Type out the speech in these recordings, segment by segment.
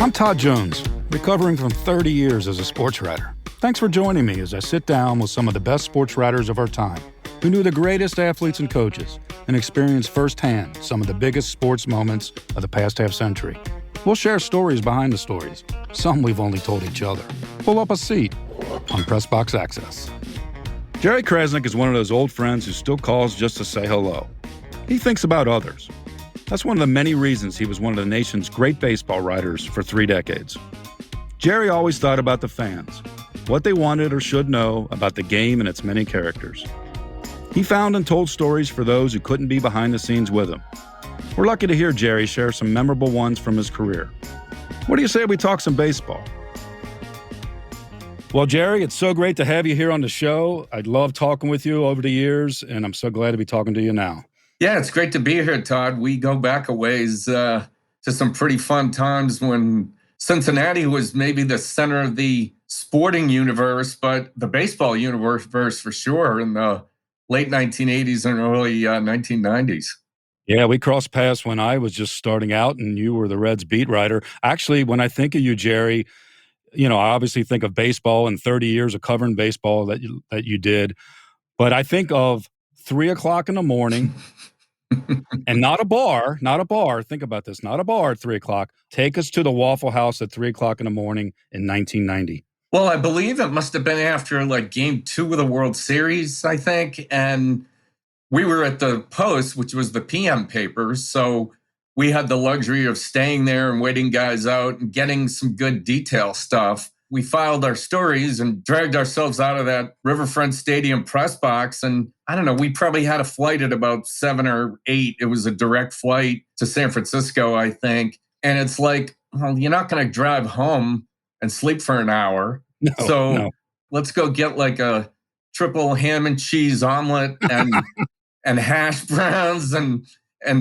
I'm Todd Jones, recovering from 30 years as a sports writer. Thanks for joining me as I sit down with some of the best sports writers of our time, who knew the greatest athletes and coaches and experienced firsthand some of the biggest sports moments of the past half century. We'll share stories behind the stories, some we've only told each other. Pull up a seat on Press Box Access. Jerry Crasnick is one of those old friends who still calls just to say hello. He thinks about others. That's one of the many reasons he was one of the nation's great baseball writers for 3 decades. Jerry always thought about the fans, what they wanted or should know about the game and its many characters. He found and told stories for those who couldn't be behind the scenes with him. We're lucky to hear Jerry share some memorable ones from his career. What do you say we talk some baseball? Well, Jerry, it's so great to have you here on the show. I'd love talking with you over the years, and I'm so glad to be talking to you now. Yeah, it's great to be here, Todd. We go back a ways to some pretty fun times when Cincinnati was maybe the center of the sporting universe, but the baseball universe for sure in the late 1980s and early 1990s. Yeah, we crossed paths when I was just starting out and you were the Reds beat writer. Actually, when I think of you, Jerry, I obviously think of baseball and 30 years of covering baseball that you did, but I think of 3 o'clock in the morning and not a bar. Think about this, not a bar at 3 o'clock. Take us to the Waffle House at 3 o'clock in the morning in 1990. Well, I believe it must have been after game 2 of the World Series, I think. And we were at the Post, which was the PM paper. So we had the luxury of staying there and waiting guys out and getting some good detail stuff. We filed our stories and dragged ourselves out of that Riverfront Stadium press box. And I don't know, we probably had a flight at about 7 or 8. It was a direct flight to San Francisco, I think. And it's like, well, you're not going to drive home and sleep for an hour. No. Let's go get like a triple ham and cheese omelet and hash browns and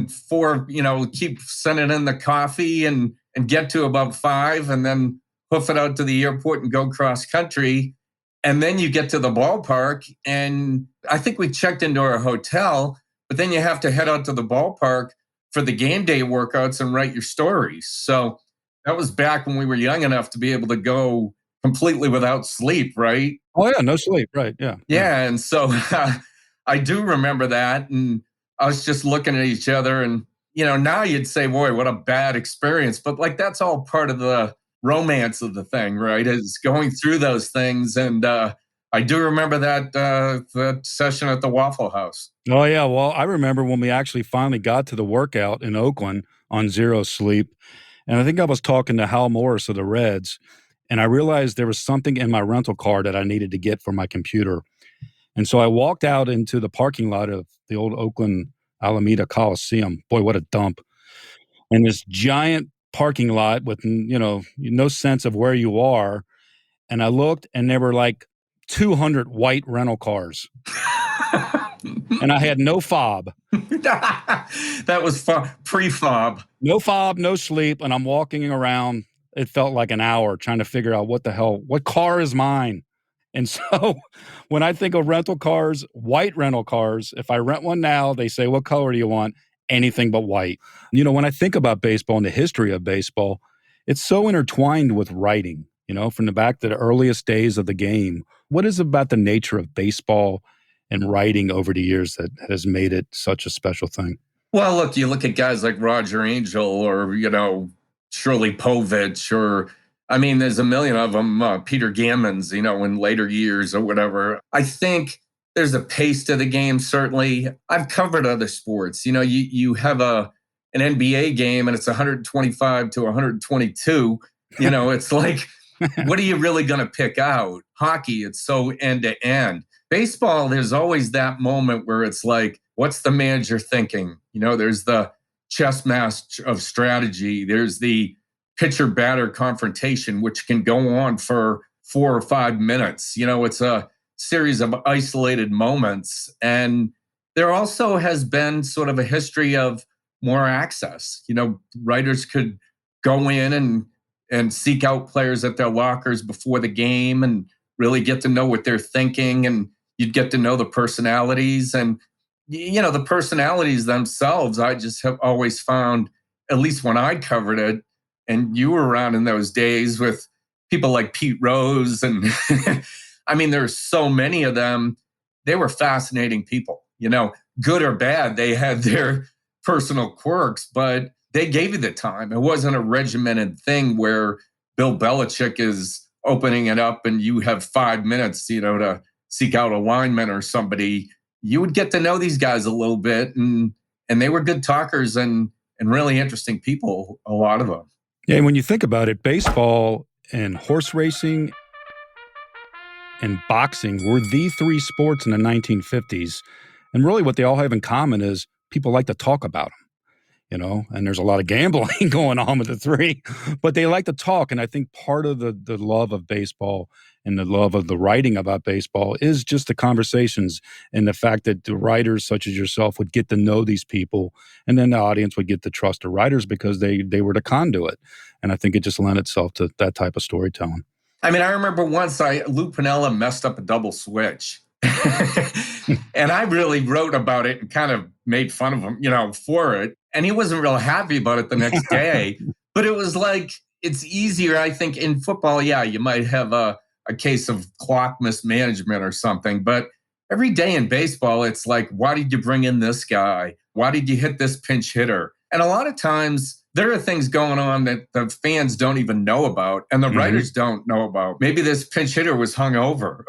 4, keep sending in the coffee and get to about 5 and then hoof it out to the airport and go cross country. And then you get to the ballpark and I think we checked into our hotel, but then you have to head out to the ballpark for the game day workouts and write your stories. So that was back when we were young enough to be able to go completely without sleep, right? Oh yeah, no sleep, right, yeah. Yeah, and so I do remember that. And I was just looking at each other and, now you'd say, boy, what a bad experience. But like, that's all part of the romance of the thing, right? Is going through those things. And I do remember that session at the Waffle House. Oh, yeah. Well, I remember when we actually finally got to the workout in Oakland on zero sleep. And I think I was talking to Hal Morris of the Reds. And I realized there was something in my rental car that I needed to get for my computer. And so I walked out into the parking lot of the old Oakland Alameda Coliseum. Boy, what a dump. And this giant parking lot with, no sense of where you are. And I looked and there were like 200 white rental cars. And I had no fob. That was pre-fob. No fob, no sleep. And I'm walking around. It felt like an hour trying to figure out what car is mine? And so when I think of rental cars, white rental cars, if I rent one now, they say, what color do you want? Anything but white. When I think about baseball and the history of baseball, it's so intertwined with writing, from the back to the earliest days of the game. What is it about the nature of baseball and writing over the years that has made it such a special thing? Well, look, you look at guys like Roger Angel or, Shirley Povich or, there's a million of them, Peter Gammons, in later years or whatever. I think there's a pace to the game, certainly. I've covered other sports. You have an NBA game and it's 125 to 122. It's like, what are you really going to pick out? Hockey, it's so end to end. Baseball, there's always that moment where it's like, what's the manager thinking? There's the chess match of strategy. There's the pitcher-batter confrontation, which can go on for 4 or 5 minutes. It's a series of isolated moments. And there also has been sort of a history of more access. Writers could go in and seek out players at their lockers before the game and really get to know what they're thinking. And you'd get to know the personalities. And, the personalities themselves, I just have always found, at least when I covered it, And you were around in those days with people like Pete Rose. And I mean, there's so many of them. They were fascinating people, good or bad. They had their personal quirks, but they gave you the time. It wasn't a regimented thing where Bill Belichick is opening it up and you have 5 minutes, to seek out a lineman or somebody. You would get to know these guys a little bit, and they were good talkers and really interesting people, a lot of them. Yeah, and when you think about it, baseball and horse racing and boxing were the three sports in the 1950s. And really what they all have in common is people like to talk about them, and there's a lot of gambling going on with the three, but they like to talk. And I think part of the love of baseball and the love of the writing about baseball is just the conversations and the fact that the writers such as yourself would get to know these people, and then the audience would get to trust the writers because they were the conduit. And I think it just lent itself to that type of storytelling. I mean, I remember once Lou Piniella messed up a double switch. And I really wrote about it and kind of made fun of him, for it. And he wasn't real happy about it the next day. But it was like, it's easier, I think, in football. Yeah, you might have a case of clock mismanagement or something. But every day in baseball, it's like, why did you bring in this guy? Why did you hit this pinch hitter? And a lot of times, there are things going on that the fans don't even know about and the writers don't know about. Maybe this pinch hitter was hungover.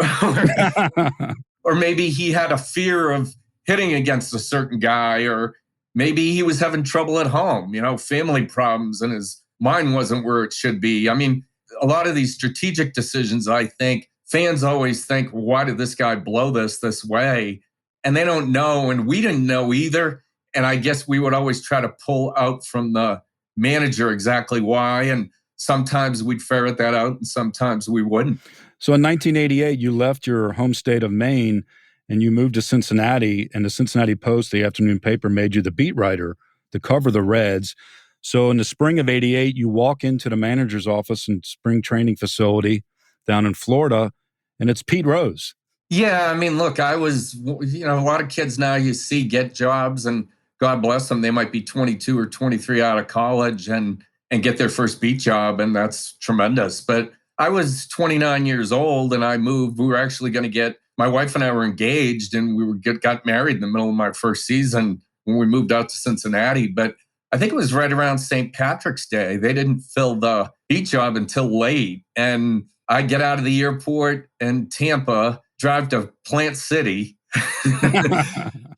Or maybe he had a fear of hitting against a certain guy, or maybe he was having trouble at home, family problems, and his mind wasn't where it should be. I mean, a lot of these strategic decisions, I think, fans always think, well, why did this guy blow this way? And they don't know, and we didn't know either. And I guess we would always try to pull out from the manager exactly why. And sometimes we'd ferret that out, and sometimes we wouldn't. So in 1988, you left your home state of Maine and you moved to Cincinnati, and the Cincinnati Post, the afternoon paper, made you the beat writer to cover the Reds. So in the spring of 88, you walk into the manager's office and spring training facility down in Florida, and it's Pete Rose. Yeah, I mean, look, I was, a lot of kids now you see get jobs, and God bless them, they might be 22 or 23 out of college and get their first beat job, and that's tremendous. But I was 29 years old and I moved. We were actually going to my wife and I were engaged, and we got married in the middle of my first season when we moved out to Cincinnati. But I think it was right around St. Patrick's Day. They didn't fill the beat job until late. And I get out of the airport in Tampa, drive to Plant City,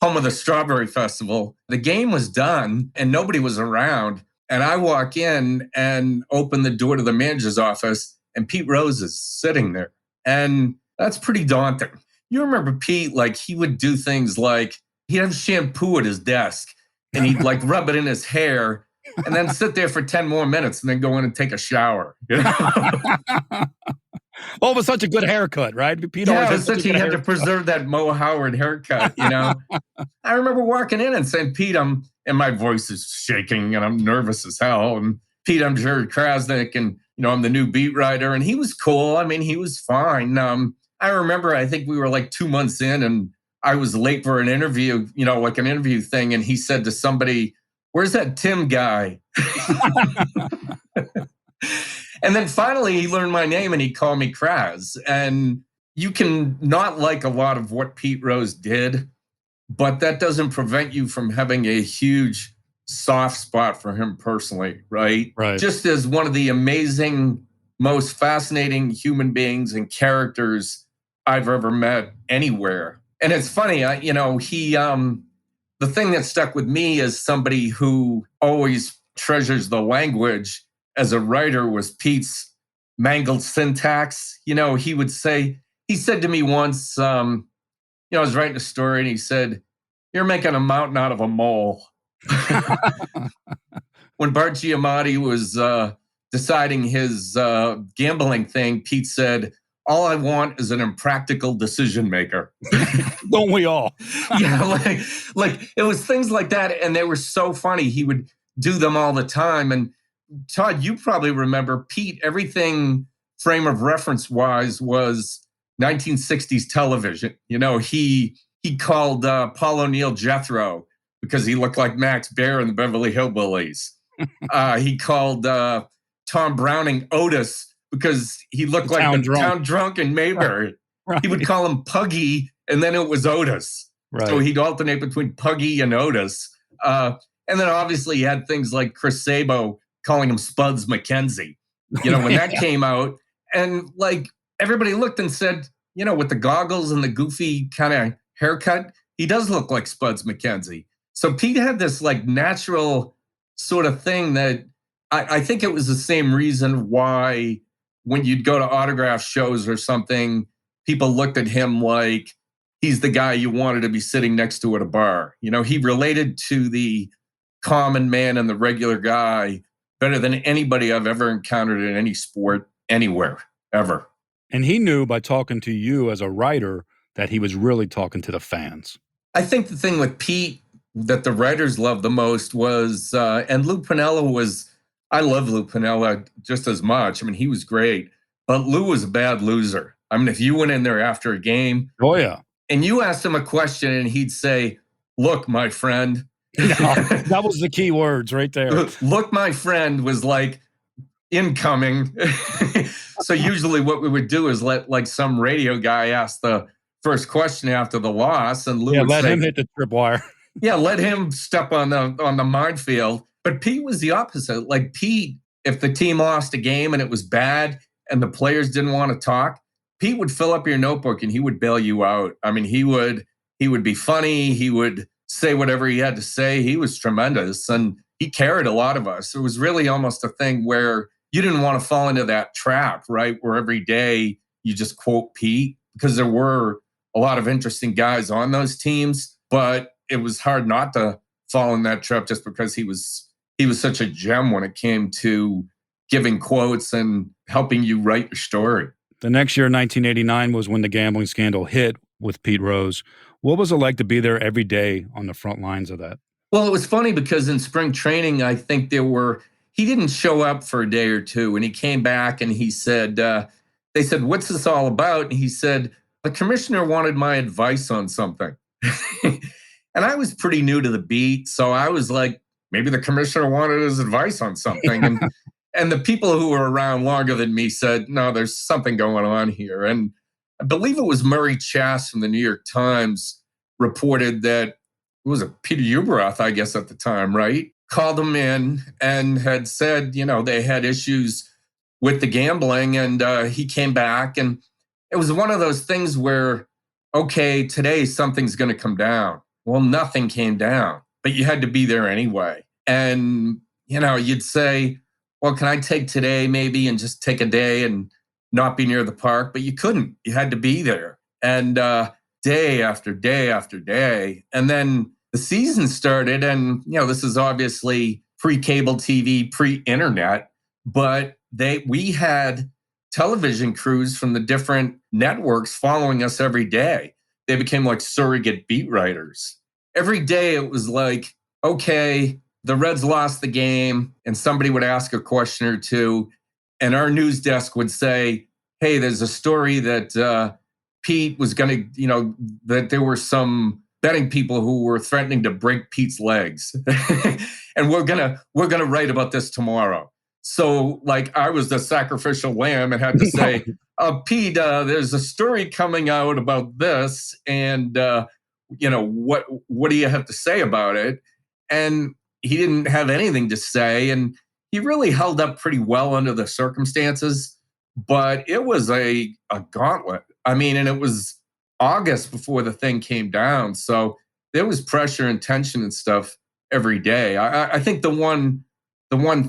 home of the Strawberry Festival. The game was done and nobody was around. And I walk in and open the door to the manager's office, and Pete Rose is sitting there. And that's pretty daunting. You remember Pete, like he would do things like he'd have shampoo at his desk and he'd like rub it in his hair and then sit there for 10 more minutes and then go in and take a shower. Well, it was such a good haircut, right? Pete he had to preserve that Mo Howard haircut, I remember walking in and saying, Pete, and my voice is shaking and I'm nervous as hell. And Pete, I'm Jerry Crasnick, and I'm the new beat writer. And he was cool. I mean, he was fine. I remember, I think we were like 2 months in and I was late for an interview, like an interview thing. And he said to somebody, "Where's that Tim guy?" And then finally he learned my name and he called me Kras. And you can not like a lot of what Pete Rose did, but that doesn't prevent you from having a huge soft spot for him personally, right? Right. Just as one of the amazing, most fascinating human beings and characters I've ever met anywhere. And it's funny, the thing that stuck with me as somebody who always treasures the language as a writer was Pete's mangled syntax. He said to me once, I was writing a story and he said, "You're making a mountain out of a mole." When Bart Giamatti was deciding his gambling thing, Pete said, "All I want is an impractical decision maker." Don't we all? Yeah, like it was things like that, and they were so funny. He would do them all the time. And Todd, you probably remember Pete. Everything frame of reference wise was 1960s television. He called Paul O'Neill Jethro because he looked like Max Baer in the Beverly Hillbillies. He called Tom Browning Otis because he looked like the town drunk in Mayberry. Right. He would call him Puggy, and then it was Otis. Right. So he'd alternate between Puggy and Otis. And then obviously you had things like Chris Sabo calling him Spuds McKenzie, when that came out. And like everybody looked and said, with the goggles and the goofy kind of haircut, he does look like Spuds McKenzie. So Pete had this like natural sort of thing that I think it was the same reason why when you'd go to autograph shows or something, people looked at him like he's the guy you wanted to be sitting next to at a bar. He related to the common man and the regular guy better than anybody I've ever encountered in any sport anywhere, ever. And he knew by talking to you as a writer that he was really talking to the fans. I think the thing with Pete that the writers loved the most was, and Lou Piniella I love Lou Piniella just as much. I mean, he was great, but Lou was a bad loser. I mean, if you went in there after a game. Oh, yeah. And you asked him a question and he'd say, "Look, my friend." That was the key words right there. "Look, my friend" was like incoming. So usually what we would do is let like some radio guy ask the first question after the loss. And Lou would let say, him hit the tripwire. Yeah, let him step on the minefield. But Pete was the opposite. Like Pete, if the team lost a game and it was bad and the players didn't want to talk, Pete would fill up your notebook and he would bail you out. I mean, he would be funny. He would say whatever he had to say. He was tremendous and he carried a lot of us. It was really almost a thing where you didn't want to fall into that trap, right? Where every day you just quote Pete, because there were a lot of interesting guys on those teams, but it was hard not to fall in that trap just because he was such a gem when it came to giving quotes and helping you write your story. The next year, 1989, was when the gambling scandal hit with Pete Rose. What was it like to be there every day on the front lines of that? Well, it was funny because in spring training, I think he didn't show up for a day or two, and he came back and he said, they said, "What's this all about?" And he said, "The commissioner wanted my advice on something." And I was pretty new to the beat, so I was like, maybe the commissioner wanted his advice on something. And the people who were around longer than me said, "No, there's something going on here." And I believe it was Murray Chass from the New York Times reported that it was Peter Ueberroth, I guess, at the time, right? Called him in and had said, they had issues with the gambling. And he came back. And it was one of those things where, okay, today something's going to come down. Well, nothing came down, but you had to be there anyway. And, you'd say, well, can I take today maybe and just take a day and not be near the park? But you couldn't. You had to be there. And day after day after day. And then the season started, and this is obviously pre-cable TV, pre-internet, but we had television crews from the different networks following us every day. They became like surrogate beat writers. Every day it was like, okay, the Reds lost the game, and somebody would ask a question or two, and our news desk would say, "Hey, there's a story that Pete was going to, that there were some betting people who were threatening to break Pete's legs. And we're gonna write about this tomorrow." So like I was the sacrificial lamb and had to say, "Pete, there's a story coming out about this, and what do you have to say about it?" And he didn't have anything to say, and he really held up pretty well under the circumstances. But it was a gauntlet. I mean, and it was August before the thing came down. So there was pressure and tension and stuff every day. I think the one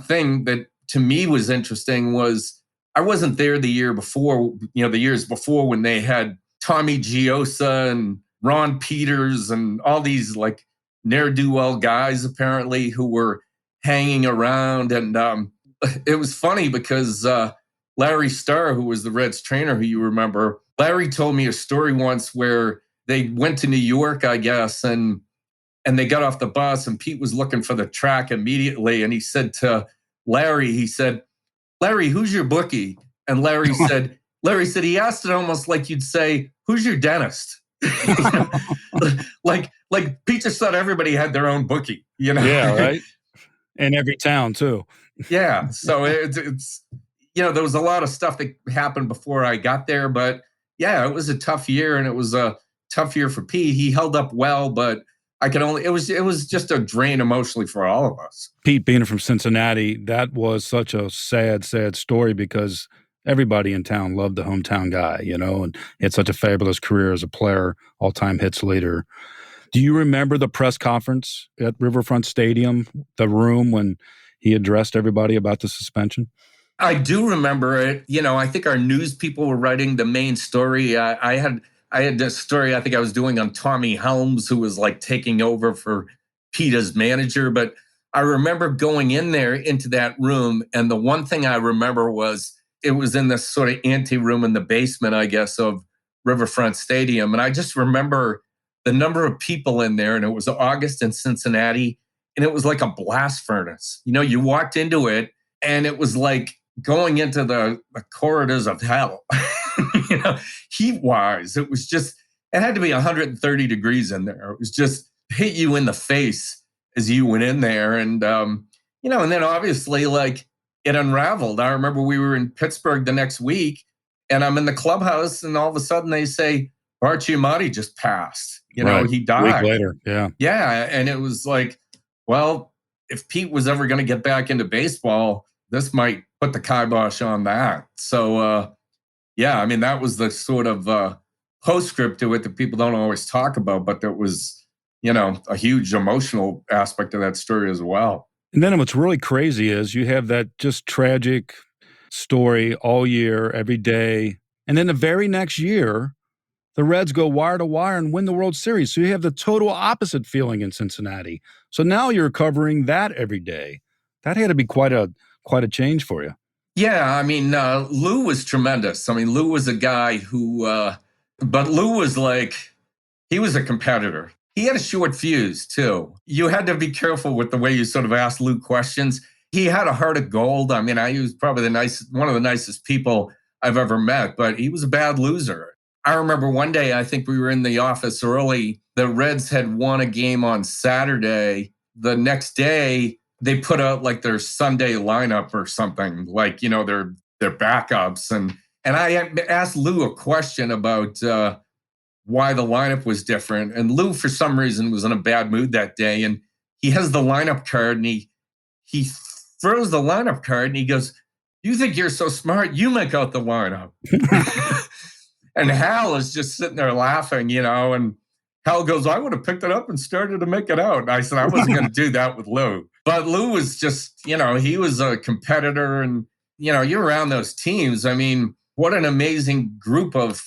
thing that to me was interesting was I wasn't there the year before, the years before when they had Tommy Giosa and Ron Peters and all these like ne'er-do-well guys apparently who were hanging around. And it was funny because Larry Starr, who was the Reds trainer, who you remember, Larry told me a story once where they went to New York, I guess, and they got off the bus and Pete was looking for the track immediately. And he said to Larry, "Larry, who's your bookie?" And Larry said, he asked it almost like you'd say, "Who's your dentist?" Like Pete just thought everybody had their own bookie, Yeah, right. In every town too. Yeah. So it's, there was a lot of stuff that happened before I got there, but yeah, it was a tough year, and it was a tough year for Pete. He held up well, but it was just a drain emotionally for all of us. Pete being from Cincinnati, that was such a sad, sad story because everybody in town loved the hometown guy, and he had such a fabulous career as a player, all-time hits leader. Do you remember the press conference at Riverfront Stadium, the room when he addressed everybody about the suspension? I do remember it. I think our news people were writing the main story. I had this story I think I was doing on Tommy Helms, who was like taking over for Pete as manager. But I remember going in there into that room, and the one thing I remember was it was in this sort of ante room in the basement, I guess, of Riverfront Stadium. And I just remember the number of people in there, and it was August in Cincinnati, and it was like a blast furnace. You walked into it, and it was like going into the corridors of hell. Heat wise, it had to be 130 degrees in there. It was just hit you in the face as you went in there. And, and then obviously like it unraveled. I remember we were in Pittsburgh the next week, and I'm in the clubhouse, and all of a sudden they say, Bart Giamatti just passed. Right. He A week died. later. Yeah. Yeah. And it was like, well, if Pete was ever going to get back into baseball, this might put the kibosh on that. So, that was the sort of postscript to it that people don't always talk about, but that was, a huge emotional aspect of that story as well. And then what's really crazy is you have that just tragic story all year, every day. And then the very next year, the Reds go wire to wire and win the World Series. So you have the total opposite feeling in Cincinnati. So now you're covering that every day. That had to be quite a change for you. Yeah, Lou was tremendous. Lou was a guy who, but Lou was he was a competitor. He had a short fuse too. You had to be careful with the way you sort of asked Lou questions. He had a heart of gold. He was probably one of the nicest people I've ever met, but he was a bad loser. I remember one day, I think we were in the office early. The Reds had won a game on Saturday. The next day, they put out like their Sunday lineup or something, their backups. And I asked Lou a question about why the lineup was different. And Lou, for some reason, was in a bad mood that day. And he has the lineup card, and he throws the lineup card, and he goes, "You think you're so smart? You make out the lineup." And Hal is just sitting there laughing, and Hal goes, "I would have picked it up and started to make it out." And I said, I wasn't going to do that with Lou. But Lou was just, he was a competitor. And, you're around those teams. What an amazing group of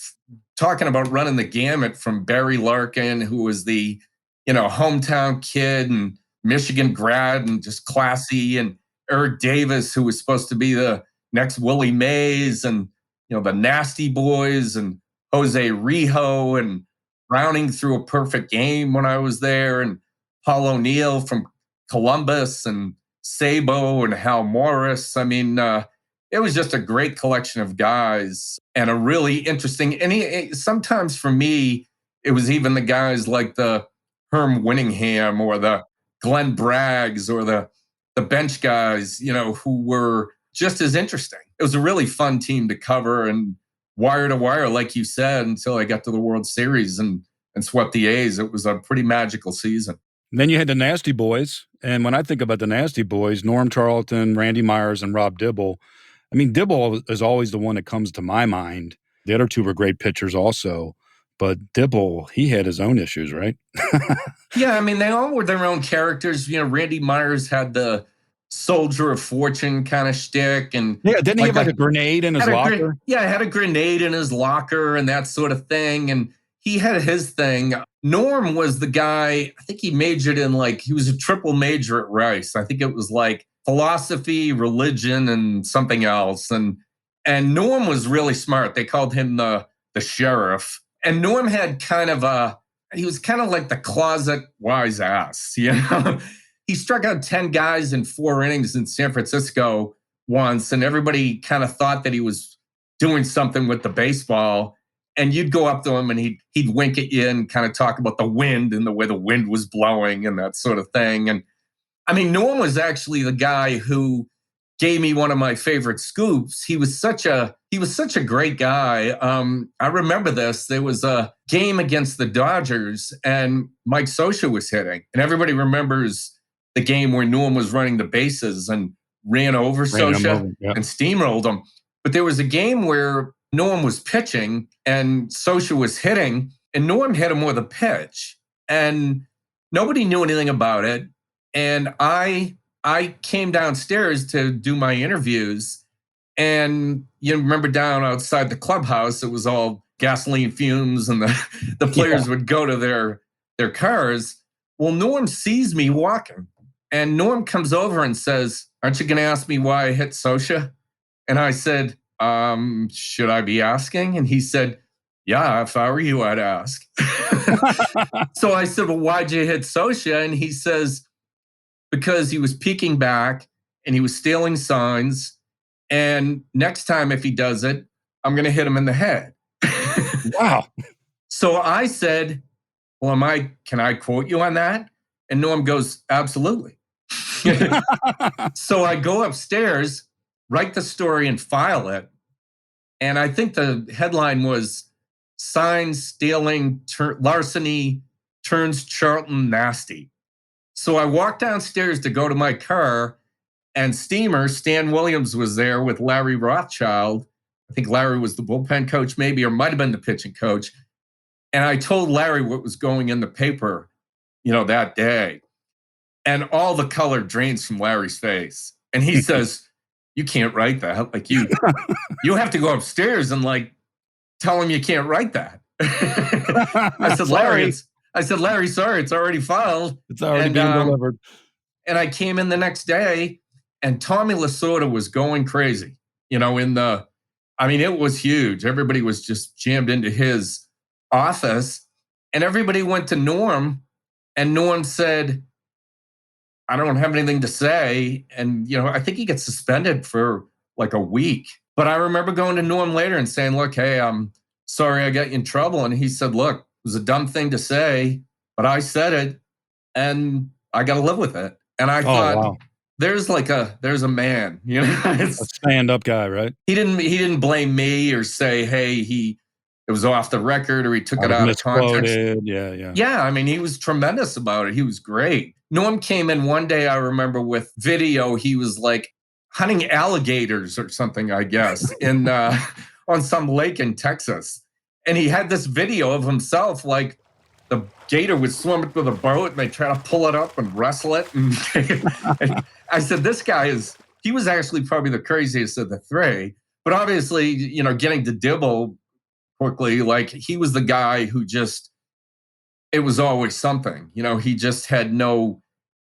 talking about running the gamut from Barry Larkin, who was the, hometown kid and Michigan grad and just classy, and Eric Davis, who was supposed to be the next Willie Mays, and, the Nasty Boys, and Jose Rijo, and Browning threw a perfect game when I was there, and Paul O'Neill from Columbus, and Sabo, and Hal Morris. It was just a great collection of guys, and a really interesting, and sometimes for me, it was even the guys like the Herm Winningham or the Glenn Braggs or the bench guys, who were just as interesting. It was a really fun team to cover, and wire to wire, like you said, until I got to the World Series and swept the A's. It was a pretty magical season. And then you had the Nasty Boys. And when I think about the Nasty Boys, Norm Charlton, Randy Myers, and Rob Dibble, Dibble is always the one that comes to my mind. The other two were great pitchers also. But Dibble, he had his own issues, right? Yeah, they all were their own characters. Randy Myers had the soldier of fortune kind of shtick, and didn't he have a grenade in his locker? Had a grenade in his locker and that sort of thing. And he had his thing. Norm was the guy, I think he majored in he was a triple major at Rice. I think it was philosophy, religion, and something else. And Norm was really smart. They called him the sheriff. And Norm had he was kind of like the closet wise ass, He struck out 10 guys in 4 innings in San Francisco once, and everybody kind of thought that he was doing something with the baseball. And you'd go up to him, and he'd wink at you and kind of talk about the wind and the way the wind was blowing and that sort of thing. And Norm was actually the guy who gave me one of my favorite scoops. He was such a great guy. I remember this. There was a game against the Dodgers, and Mike Scioscia was hitting, and everybody remembers the game where Norm was running the bases and ran over Scioscia and steamrolled him. But there was a game where Norm was pitching and Scioscia was hitting, and Norm hit him with a pitch, and nobody knew anything about it. And I came downstairs to do my interviews, and you remember down outside the clubhouse, it was all gasoline fumes, and the players would go to their cars. Well, Norm sees me walking, and Norm comes over and says, "Aren't you going to ask me why I hit Scioscia?" And I said, "Should I be asking?" And he said, "Yeah, if I were you, I'd ask." So I said, "Well, why'd you hit Scioscia?" And he says, "Because he was peeking back and he was stealing signs. And next time, if he does it, I'm going to hit him in the head." Wow. So I said, "Well, can I quote you on that?" And Norm goes, "Absolutely." So I go upstairs, write the story and file it. And I think the headline was "Sign Stealing Larceny Turns Charlton Nasty." So I walked downstairs to go to my car, and Stan Williams was there with Larry Rothschild. I think Larry was the bullpen coach maybe, or might have been the pitching coach. And I told Larry what was going in the paper, that day. And all the color drains from Larry's face. And he says, "You can't write that. Like you have to go upstairs and tell him you can't write that." I said, "Larry, sorry, it's already filed. It's already being delivered." And I came in the next day, and Tommy Lasorda was going crazy. It was huge. Everybody was just jammed into his office, and everybody went to Norm, and Norm said, "I don't have anything to say." And, I think he gets suspended for a week. But I remember going to Norm later and saying, "Look, hey, I'm sorry I got you in trouble." And he said, "Look, it was a dumb thing to say, but I said it, and I got to live with it." And I thought, wow. there's a man, A stand-up guy, right? He didn't blame me or say, "Hey, it was off the record," or he took it out of context. Yeah. He was tremendous about it. He was great. Norm came in one day, I remember, with video. He was hunting alligators or something, I guess, in on some lake in Texas. And he had this video of himself, the gator would swim it with a boat, and they try to pull it up and wrestle it. And I said, this guy he was actually probably the craziest of the three. But obviously, getting to Dibble quickly, he was the guy who it was always something. He just had no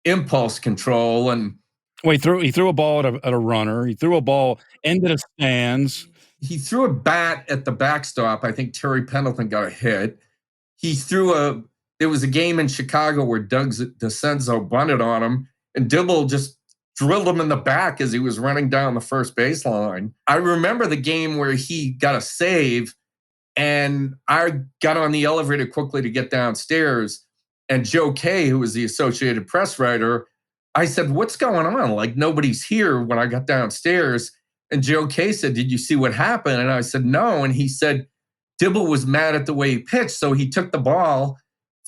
impulse control. And well, he threw a ball at a runner. He threw a ball into the stands. He threw a bat at the backstop. I think Terry Pendleton got a hit. There was a game in Chicago where Doug DeCenzo bunted on him, and Dibble just drilled him in the back as he was running down the first baseline. I remember the game where he got a save, and I got on the elevator quickly to get downstairs, and Joe Kay, who was the Associated Press writer, I said, "What's going on? Nobody's here," when I got downstairs. And Joe Kay said, "Did you see what happened?" And I said, "No." And he said, Dibble was mad at the way he pitched, so he took the ball,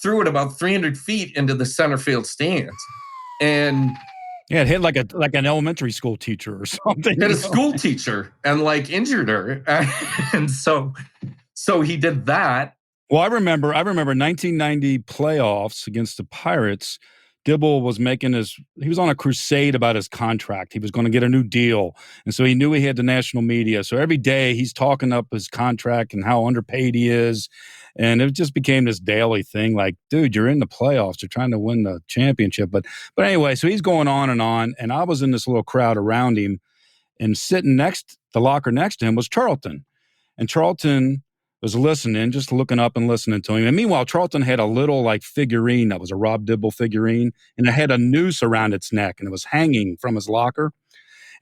threw it about 300 feet into the center field stands. And it hit like an elementary school teacher or something. Hit a school teacher and injured her. And so he did that. Well, I remember 1990 playoffs against the Pirates. Dibble was he was on a crusade about his contract. He was going to get a new deal. And so he knew he had the national media. So every day he's talking up his contract and how underpaid he is. And it just became this daily thing. Dude, you're in the playoffs. You're trying to win the championship. But anyway, so he's going on. And I was in this little crowd around him, and sitting the locker next to him was Charlton. And Charlton was listening, just looking up and listening to him. And meanwhile, Charlton had a little figurine that was a Rob Dibble figurine, and it had a noose around its neck, and it was hanging from his locker.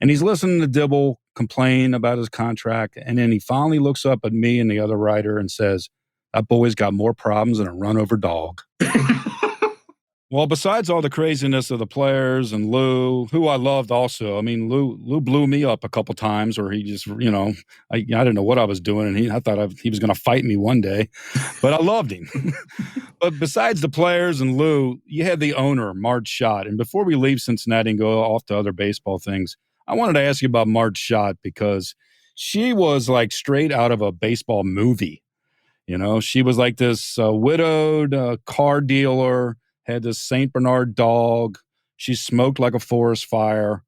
And he's listening to Dibble complain about his contract, and then he finally looks up at me and the other writer and says, "That boy's got more problems than a run-over dog." Well, besides all the craziness of the players and Lou, who I loved also. I mean, Lou blew me up a couple times, or he just, I didn't know what I was doing, and I thought he was going to fight me one day, but I loved him. But besides the players and Lou, you had the owner, Marge Schott. And before we leave Cincinnati and go off to other baseball things, I wanted to ask you about Marge Schott because she was like straight out of a baseball movie. She was like this widowed car dealer, had this St. Bernard dog. She smoked like a forest fire.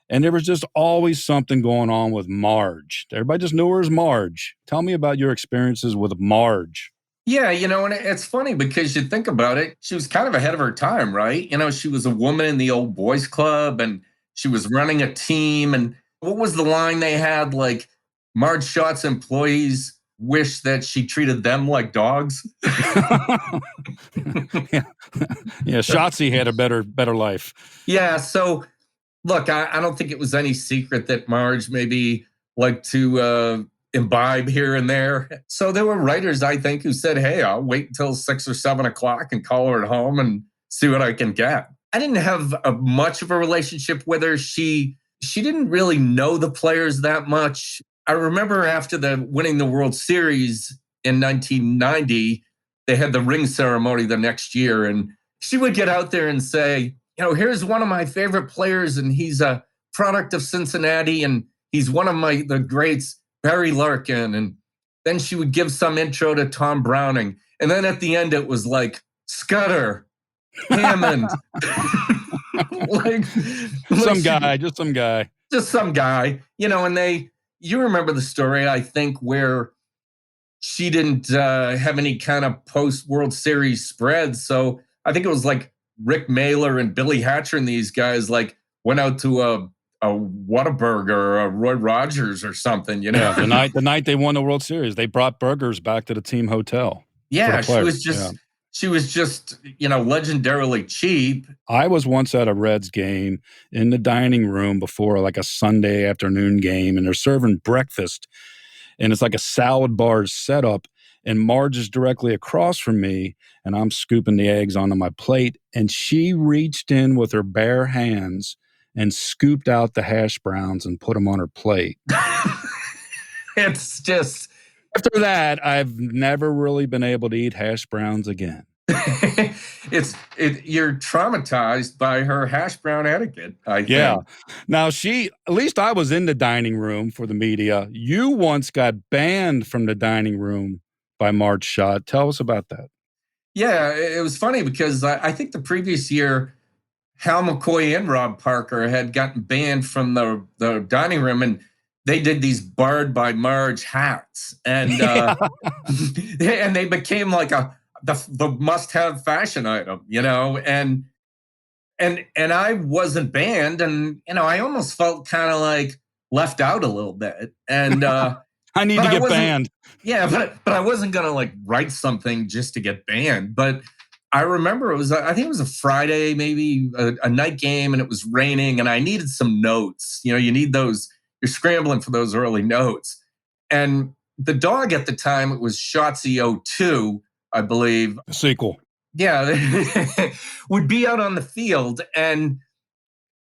And there was just always something going on with Marge. Everybody just knew her as Marge. Tell me about your experiences with Marge. Yeah, and it's funny because you think about it, she was kind of ahead of her time, right? She was a woman in the old boys club and she was running a team. And what was the line they had? Like, Marge Schott's employees wish that she treated them like dogs. Yeah, Shotzi had a better life. Yeah, so look, I don't think it was any secret that Marge maybe liked to imbibe here and there. So there were writers, I think, who said, hey, I'll wait until 6 or 7 o'clock and call her at home and see what I can get. I didn't have much of a relationship with her. She didn't really know the players that much. I remember after winning the World Series in 1990, they had the ring ceremony the next year. And she would get out there and say, here's one of my favorite players, and he's a product of Cincinnati, and he's one of the greats, Barry Larkin. And then she would give some intro to Tom Browning. And then at the end, it was like Scudder, Hammond. Just some guy. And you remember the story, I think, where she didn't have any kind of post-World Series spread. So I think it was like Rick Mailer and Billy Hatcher and these guys like went out to a Whataburger or a Roy Rogers or something, Yeah, the night they won the World Series, they brought burgers back to the team hotel. Yeah, she was just legendarily cheap. I was once at a Reds game in the dining room before like a Sunday afternoon game, and they're serving breakfast, and it's like a salad bar setup, and Marge is directly across from me, and I'm scooping the eggs onto my plate, and she reached in with her bare hands and scooped out the hash browns and put them on her plate. It's just... After that, I've never really been able to eat hash browns again. You're traumatized by her hash brown etiquette, I think. Yeah. Now at least I was in the dining room for the media. You once got banned from the dining room by Marge Schott. Tell us about that. Yeah, it was funny because I think the previous year, Hal McCoy and Rob Parker had gotten banned from the dining room, and they did these barred by Marge hats, and and they became like the must-have fashion item, and I wasn't banned, and I almost felt kind of like left out a little bit, and I need to get banned. Yeah, but I wasn't gonna like write something just to get banned. But I remember I think it was a Friday, maybe a night game, and it was raining, and I needed some notes. You need those. You're scrambling for those early notes. And the dog at the time, it was Shotzi 02, I believe. The sequel. Yeah, would be out on the field. And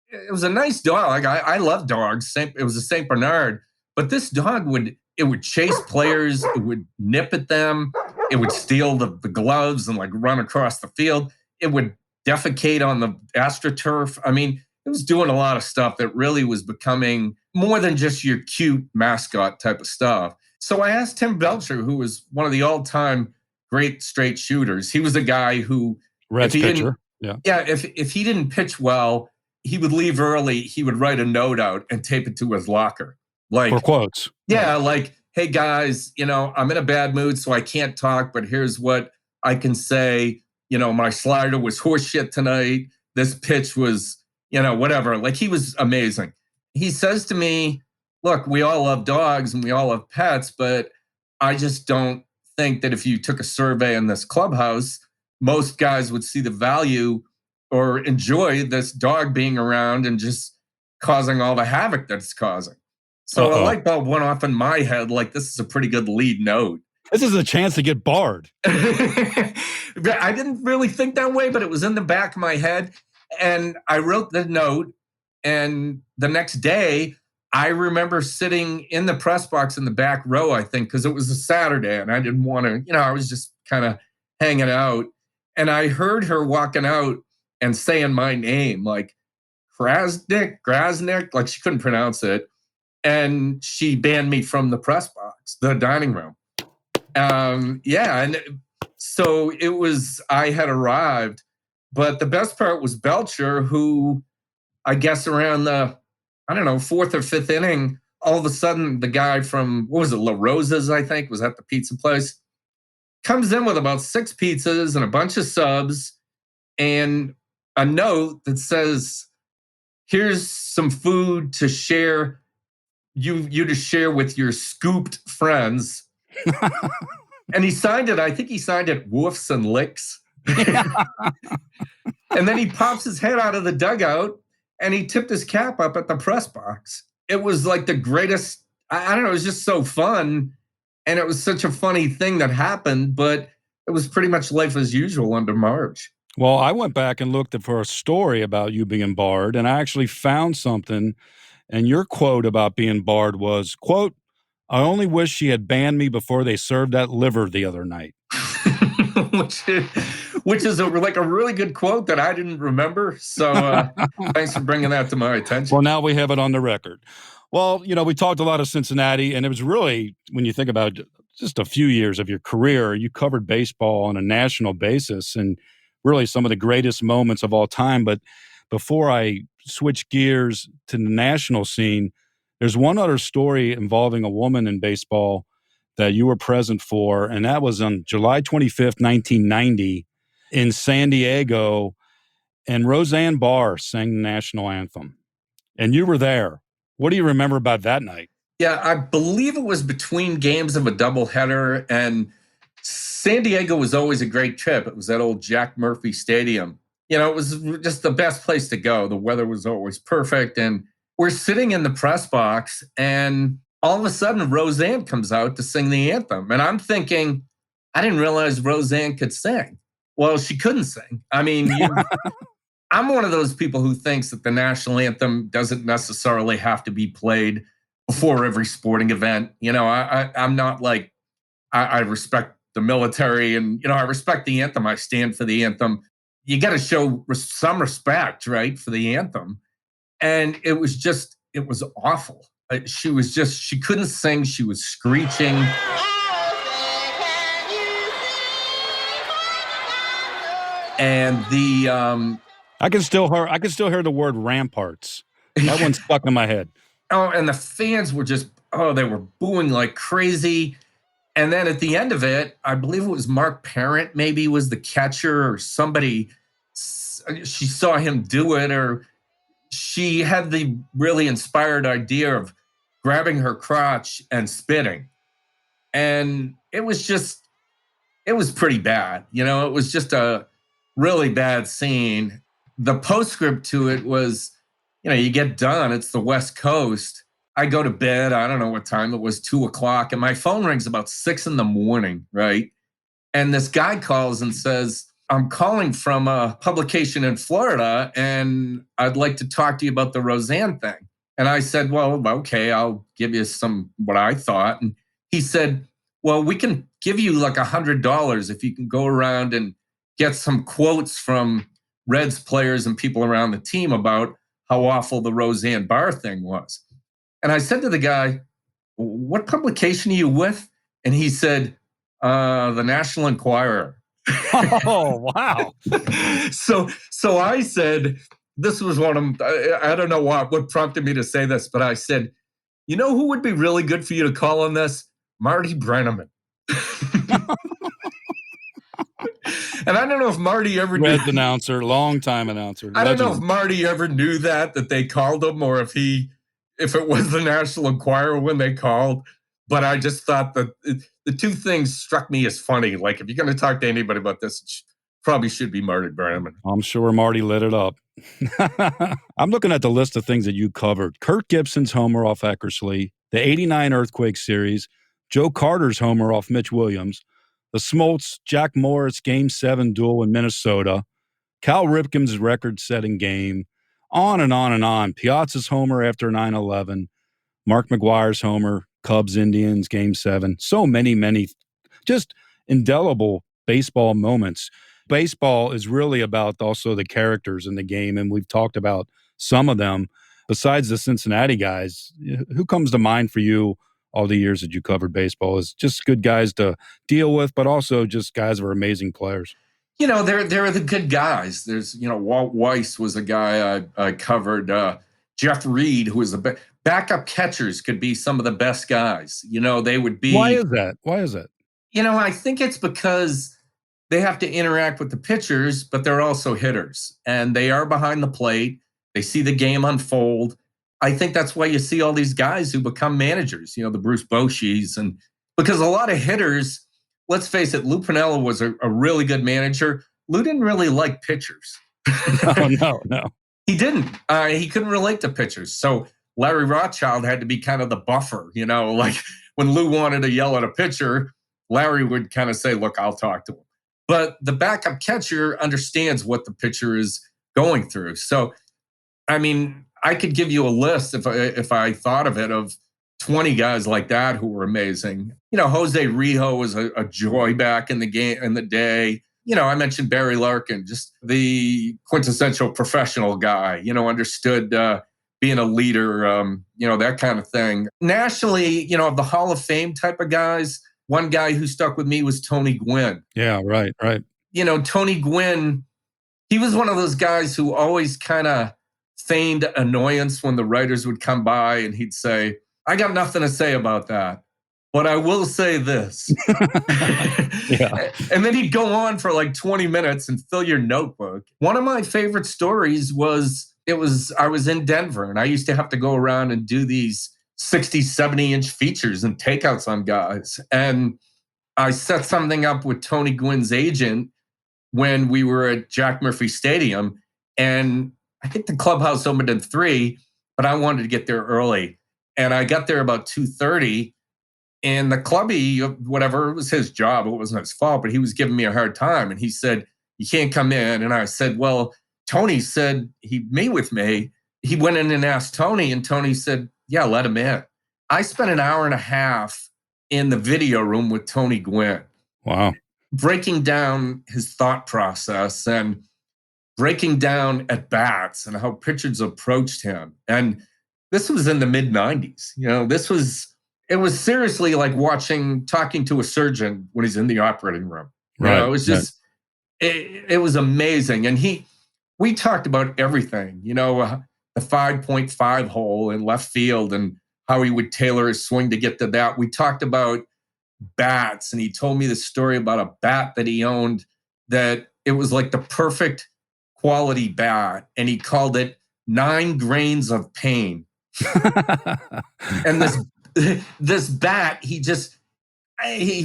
it was a nice dog. I love dogs. It was a St. Bernard. But this dog would chase players. It would nip at them. It would steal the gloves and like run across the field. It would defecate on the AstroTurf. I mean, it was doing a lot of stuff that really was becoming more than just your cute mascot type of stuff. So I asked Tim Belcher, who was one of the all-time great straight shooters. He was a guy who... Reds pitcher. Yeah. Yeah, if he didn't pitch well, he would leave early. He would write a note out and tape it to his locker. Like, for quotes. Yeah, like, hey, guys, I'm in a bad mood, so I can't talk, but here's what I can say. My slider was horseshit tonight. This pitch was... whatever. Like, he was amazing. He says to me, look, we all love dogs and we all love pets, but I just don't think that if you took a survey in this clubhouse, most guys would see the value or enjoy this dog being around and just causing all the havoc that it's causing. So a light bulb went off in my head, like, this is a pretty good lead note. This is a chance to get barred. I didn't really think that way, but it was in the back of my head. And I wrote the note. And the next day, I remember sitting in the press box in the back row, I think, because it was a Saturday and I didn't want to, I was just kind of hanging out. And I heard her walking out and saying my name, like Crasnick, like she couldn't pronounce it. And she banned me from the press box, the dining room. And so I had arrived, but the best part was Belcher, who I guess around the, fourth or fifth inning, all of a sudden the guy from, what was it, La Rosa's, I think, was at the pizza place, comes in with about 6 pizzas and a bunch of subs and a note that says, here's some food to share, you to share with your scooped friends. And he signed it, I think he signed it Woofs and Licks. And then he pops his head out of the dugout and he tipped his cap up at the press box. It was like the greatest, I don't know, it was just so fun. And it was such a funny thing that happened, but it was pretty much life as usual under Marge. Well, I went back and looked for a story about you being barred, and I actually found something. And your quote about being barred was, quote, "I only wish she had banned me before they served that liver the other night." which is like a really good quote that I didn't remember. So thanks for bringing that to my attention. Well, now we have it on the record. Well, we talked a lot of Cincinnati, and it was really, when you think about just a few years of your career, you covered baseball on a national basis and really some of the greatest moments of all time. But before I switch gears to the national scene, there's one other story involving a woman in baseball that you were present for, and that was on July 25th, 1990 in San Diego, and Roseanne Barr sang the national anthem. And you were there. What do you remember about that night? Yeah, I believe it was between games of a doubleheader, and San Diego was always a great trip. It was at old Jack Murphy Stadium. It was just the best place to go. The weather was always perfect, and we're sitting in the press box, and all of a sudden, Roseanne comes out to sing the anthem. And I'm thinking, I didn't realize Roseanne could sing. Well, she couldn't sing. I mean, I'm one of those people who thinks that the national anthem doesn't necessarily have to be played before every sporting event. I'm not like, I respect the military and, I respect the anthem. I stand for the anthem. You got to show some respect, right, for the anthem. And it was awful. She couldn't sing. She was screeching. And I can still hear the word ramparts. That one stuck in my head. Oh, and the fans were they were booing like crazy. And then at the end of it, I believe it was Mark Parent, maybe was the catcher or somebody. She saw him do it, or she had the really inspired idea of grabbing her crotch and spitting. And it was pretty bad. It was just a really bad scene. The postscript to it was, you get done, it's the West Coast. I go to bed, I don't know what time it was, 2:00, and my phone rings about 6 a.m, right? And this guy calls and says, I'm calling from a publication in Florida, and I'd like to talk to you about the Roseanne thing. And I said, well, okay, I'll give you what I thought. And he said, well, we can give you like $100 if you can go around and get some quotes from Reds players and people around the team about how awful the Roseanne Barr thing was. And I said to the guy, what publication are you with? And he said, the National Enquirer. Oh, wow. So I said, this was one of them, I don't know what prompted me to say this, but I said, who would be really good for you to call on this? Marty Brennaman. And I don't know if Marty ever knew. Red announcer, long-time announcer. I don't know if Marty ever knew that they called him, or if it was the National Enquirer when they called. But I just thought that the two things struck me as funny. Like, if you're going to talk to anybody about this, it probably should be Marty Brennaman. I'm sure Marty lit it up. I'm looking at the list of things that you covered. Kirk Gibson's homer off Eckersley, the '89 Earthquake Series, Joe Carter's homer off Mitch Williams, the Smoltz Jack Morris Game 7 duel in Minnesota, Cal Ripken's record-setting game, on and on and on. Piazza's homer after 9/11, Mark McGuire's homer, Cubs Indians Game 7. So many just indelible baseball moments. Baseball is really about also the characters in the game, and we've talked about some of them. Besides the Cincinnati guys, who comes to mind for you all the years that you covered baseball as just good guys to deal with, but also just guys who are amazing players? They're the good guys. There's, Walt Weiss was a guy I covered. Jeff Reed, who was backup catchers, could be some of the best guys. They would be. Why is that? I think it's because they have to interact with the pitchers, but they're also hitters, and they are behind the plate. They see the game unfold. I think that's why you see all these guys who become managers, the Bruce Boschis, and because a lot of hitters, let's face it, Lou Piniella was a really good manager. Lou didn't really like pitchers. No. He didn't. He couldn't relate to pitchers. So Larry Rothschild had to be kind of the buffer, like when Lou wanted to yell at a pitcher, Larry would kind of say, look, I'll talk to him. But the backup catcher understands what the pitcher is going through. So, I could give you a list if I thought of it of 20 guys like that who were amazing. Jose Rijo was a joy back in the game in the day. I mentioned Barry Larkin, just the quintessential professional guy, understood being a leader, that kind of thing. Nationally, of the Hall of Fame type of guys, one guy who stuck with me was Tony Gwynn. Yeah, right. Tony Gwynn, he was one of those guys who always kind of feigned annoyance when the writers would come by and he'd say, I got nothing to say about that, but I will say this. Yeah. And then he'd go on for like 20 minutes and fill your notebook. One of my favorite stories was I was in Denver and I used to have to go around and do these 60, 70-inch features and takeouts on guys. And I set something up with Tony Gwynn's agent when we were at Jack Murphy Stadium. And I think the clubhouse opened at 3, but I wanted to get there early. And I got there about 2:30. And the clubby, whatever, it was his job. It wasn't his fault, but he was giving me a hard time. And he said, you can't come in. And I said, well, Tony said he'd meet with me. He went in and asked Tony, and Tony said, yeah, let him in. I spent an hour and a half in the video room with Tony Gwynn. Wow. Breaking down his thought process and breaking down at bats and how pitchers approached him. And this was in the mid-90s. It was seriously like talking to a surgeon when he's in the operating room. Right. It was just, it was amazing. And we talked about everything, the 5.5 hole in left field and how he would tailor his swing to get to that. We talked about bats, and he told me the story about a bat that he owned that it was like the perfect quality bat, and he called it 9 grains of pain. And this bat, he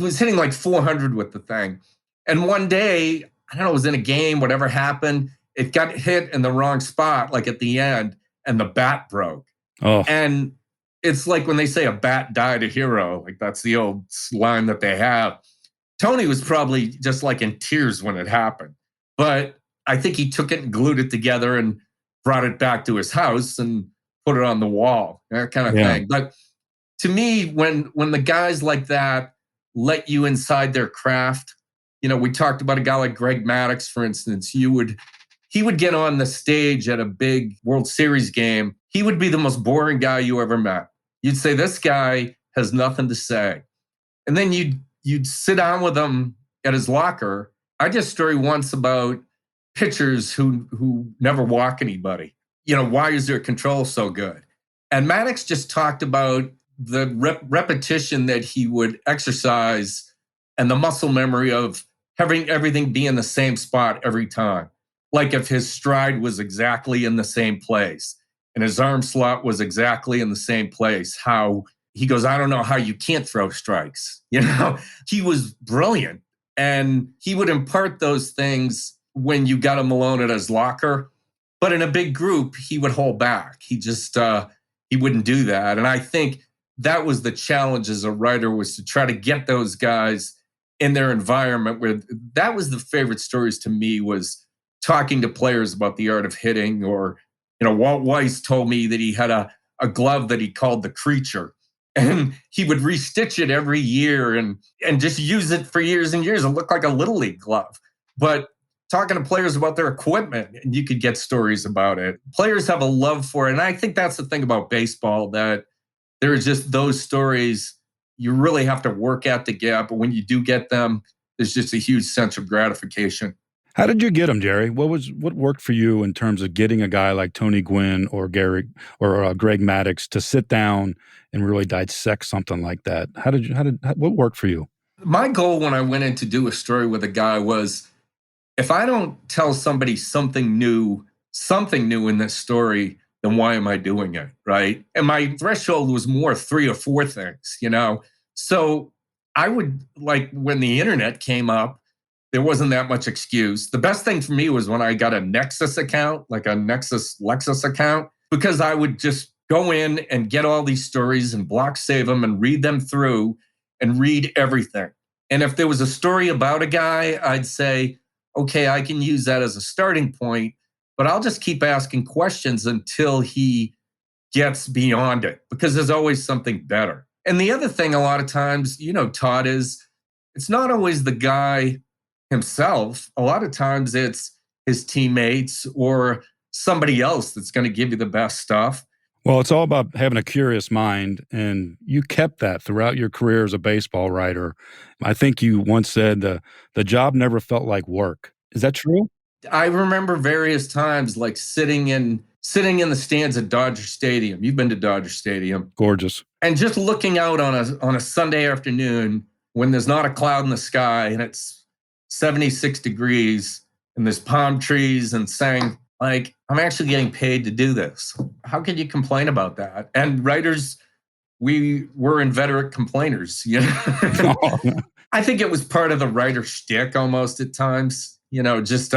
was hitting like 400 with the thing. And one day, I don't know, it was in a game, whatever happened, it got hit in the wrong spot, like at the end, and the bat broke. Oh. And it's like when they say a bat died a hero, like that's the old line that they have. Tony was probably just like in tears when it happened. But I think he took it and glued it together and brought it back to his house and put it on the wall, that kind of thing. But to me, when the guys like that let you inside their craft, we talked about a guy like Greg Maddux, for instance. He would get on the stage at a big World Series game. He would be the most boring guy you ever met. You'd say, this guy has nothing to say. And then you'd sit down with him at his locker. I did a story once about pitchers who never walk anybody. Why is their control so good? And Maddux just talked about the repetition that he would exercise and the muscle memory of having everything be in the same spot every time. Like if his stride was exactly in the same place and his arm slot was exactly in the same place, how he goes, I don't know how you can't throw strikes. He was brilliant. And he would impart those things when you got him alone at his locker. But in a big group, he would hold back. He just, he wouldn't do that. And I think that was the challenge as a writer, was to try to get those guys in their environment where that was the favorite stories to me, was talking to players about the art of hitting. Or, Walt Weiss told me that he had a glove that he called the Creature, and he would restitch it every year and just use it for years and years. It looked like a Little League glove. But talking to players about their equipment, and you could get stories about it. Players have a love for it. And I think that's the thing about baseball, that there are just those stories you really have to work at to get, but when you do get them, there's just a huge sense of gratification. How did you get them, Jerry? What worked for you in terms of getting a guy like Tony Gwynn or Greg Maddux to sit down and really dissect something like that? What worked for you? My goal when I went in to do a story with a guy was, if I don't tell somebody something new in this story, then why am I doing it, right? And my threshold was more 3 or 4 things, So I would, like, when the internet came up, there wasn't that much excuse. The best thing for me was when I got a Nexus account, like a Nexus Lexus account, because I would just go in and get all these stories and block save them and read them through and read everything. And if there was a story about a guy, I'd say, okay, I can use that as a starting point, but I'll just keep asking questions until he gets beyond it, because there's always something better. And the other thing a lot of times, Todd, is it's not always the guy himself. A lot of times it's his teammates or somebody else that's going to give you the best stuff. Well, it's all about having a curious mind, and you kept that throughout your career as a baseball writer. I think you once said the job never felt like work. Is that true? I remember various times, like sitting in the stands at Dodger Stadium. You've been to Dodger Stadium. Gorgeous. And just looking out on a Sunday afternoon when there's not a cloud in the sky and it's 76 degrees and there's palm trees, and saying, like, I'm actually getting paid to do this. How could you complain about that? And writers, we were inveterate complainers. I think it was part of the writer shtick almost at times, just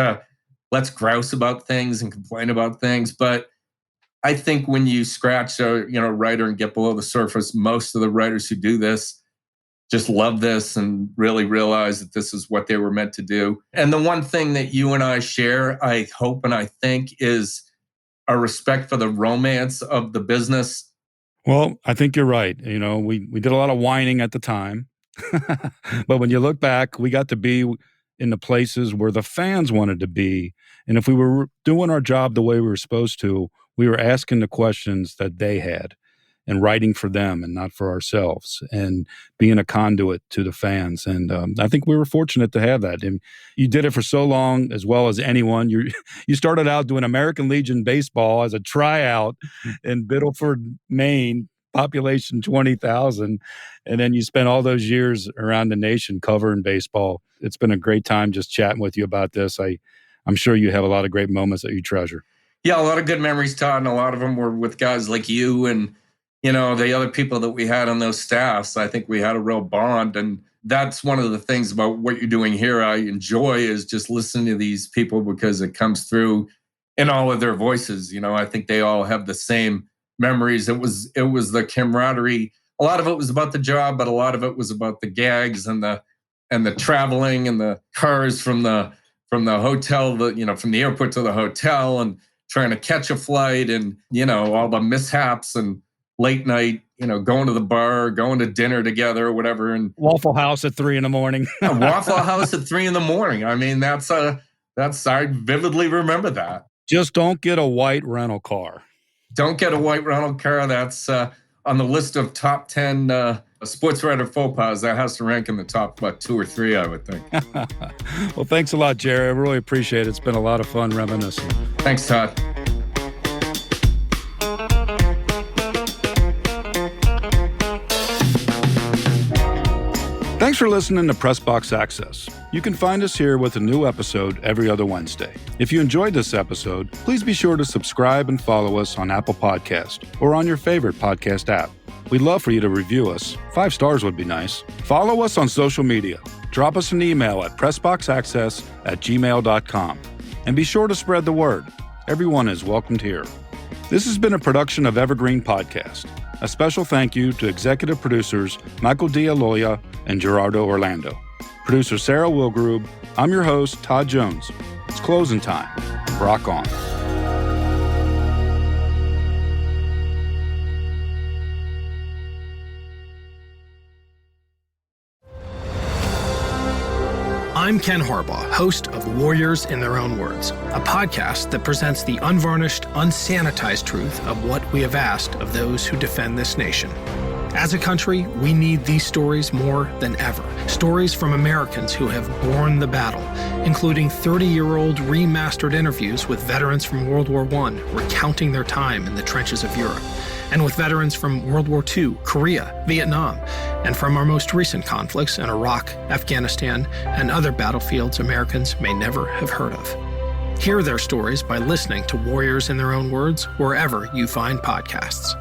let's grouse about things and complain about things. But I think when you scratch a writer and get below the surface, most of the writers who do this just love this and really realize that this is what they were meant to do. And the one thing that you and I share, I hope and I think, is a respect for the romance of the business. Well, I think you're right. We did a lot of whining at the time. But when you look back, we got to be in the places where the fans wanted to be. And if we were doing our job the way we were supposed to, we were asking the questions that they had and writing for them and not for ourselves, and being a conduit to the fans. And I think we were fortunate to have that. And you did it for so long, as well as anyone. You started out doing American Legion baseball as a tryout in Biddleford, Maine, population 20,000. And then you spent all those years around the nation covering baseball. It's been a great time just chatting with you about this. I'm sure you have a lot of great moments that you treasure. Yeah, a lot of good memories, Todd, and a lot of them were with guys like you and the other people that we had on those staffs. I think we had a real bond. And that's one of the things about what you're doing here I enjoy, is just listening to these people, because it comes through in all of their voices. I think they all have the same memories. It was the camaraderie. A lot of it was about the job, but a lot of it was about the gags and the traveling and the cars from the hotel, from the airport to the hotel, and trying to catch a flight, and, all the mishaps and late night, going to the bar, going to dinner together or whatever. And Waffle House at 3 a.m. Waffle House at 3 a.m. I mean, I vividly remember that. Just don't get a white rental car. Don't get a white rental car. That's on the list of top 10 sportswriter faux pas. That has to rank in the top 2 or 3, I would think. Well, thanks a lot, Jerry. I really appreciate it. It's been a lot of fun reminiscing. Thanks, Todd. Thanks for listening to Press Box Access. You can find us here with a new episode every other Wednesday. If you enjoyed this episode, please be sure to subscribe and follow us on Apple Podcast or on your favorite podcast app. We'd love for you to review us. 5 stars would be nice. Follow us on social media. Drop us an email at pressboxaccess@gmail.com. And be sure to spread the word. Everyone is welcomed here. This has been a production of Evergreen Podcast. A special thank you to executive producers Michael D'Aloia and Gerardo Orlando. Producer Sarah Wilgrube. I'm your host, Todd Jones. It's closing time. Rock on. I'm Ken Harbaugh, host of Warriors in Their Own Words, a podcast that presents the unvarnished, unsanitized truth of what we have asked of those who defend this nation. As a country, we need these stories more than ever. Stories from Americans who have borne the battle, including 30-year-old remastered interviews with veterans from World War I recounting their time in the trenches of Europe, and with veterans from World War II, Korea, Vietnam, and from our most recent conflicts in Iraq, Afghanistan, and other battlefields Americans may never have heard of. Hear their stories by listening to Warriors in Their Own Words wherever you find podcasts.